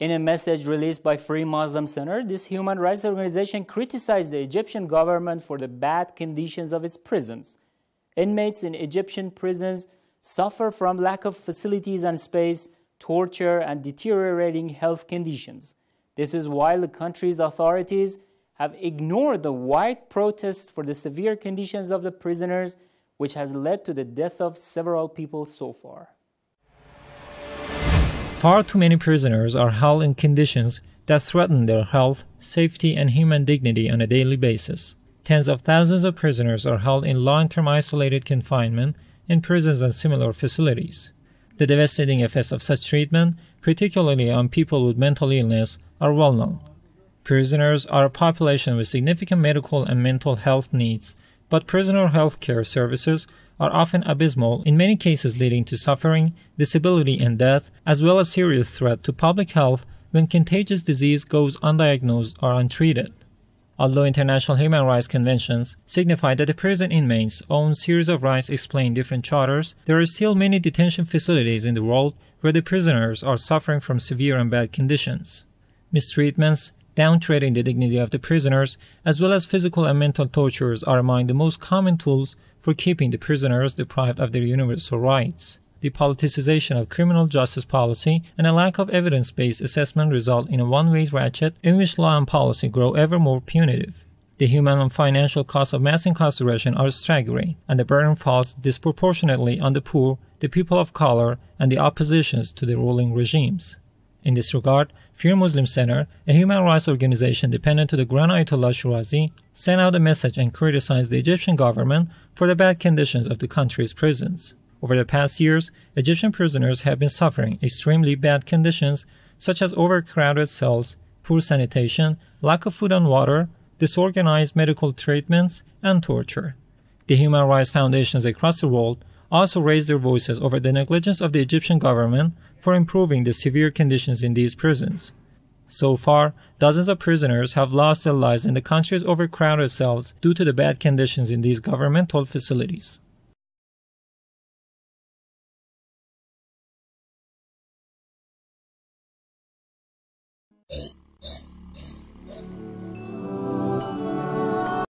In a message released by Free Muslim Center, this human rights organization criticized the Egyptian government for the bad conditions of its prisons. Inmates in Egyptian prisons suffer from lack of facilities and space, torture, and deteriorating health conditions. This is why the country's authorities have ignored the wide protests for the severe conditions of the prisoners, which has led to the death of several people so far. Far too many prisoners are held in conditions that threaten their health, safety, and human dignity on a daily basis. Tens of thousands of prisoners are held in long-term isolated confinement in prisons and similar facilities. The devastating effects of such treatment, particularly on people with mental illness, are well known. Prisoners are a population with significant medical and mental health needs, but prisoner health care services are often abysmal, in many cases leading to suffering, disability, and death, as well as serious threat to public health when contagious disease goes undiagnosed or untreated. Although international human rights conventions signify that the prison inmates own series of rights explain different charters, there are still many detention facilities in the world where the prisoners are suffering from severe and bad conditions. Mistreatments, downtreading the dignity of the prisoners, as well as physical and mental tortures are among the most common tools for keeping the prisoners deprived of their universal rights. The politicization of criminal justice policy and a lack of evidence-based assessment result in a one-way ratchet in which law and policy grow ever more punitive. The human and financial costs of mass incarceration are staggering, and the burden falls disproportionately on the poor, the people of color, and the oppositions to the ruling regimes. In this regard, Free Muslim Center, a human rights organization dependent to the Grand Ayatollah Shirazi, sent out a message and criticized the Egyptian government for the bad conditions of the country's prisons. Over the past years, Egyptian prisoners have been suffering extremely bad conditions such as overcrowded cells, poor sanitation, lack of food and water, disorganized medical treatments, and torture. The human rights foundations across the world also raised their voices over the negligence of the Egyptian government for improving the severe conditions in these prisons. So far, dozens of prisoners have lost their lives in the country's overcrowded cells due to the bad conditions in these governmental facilities.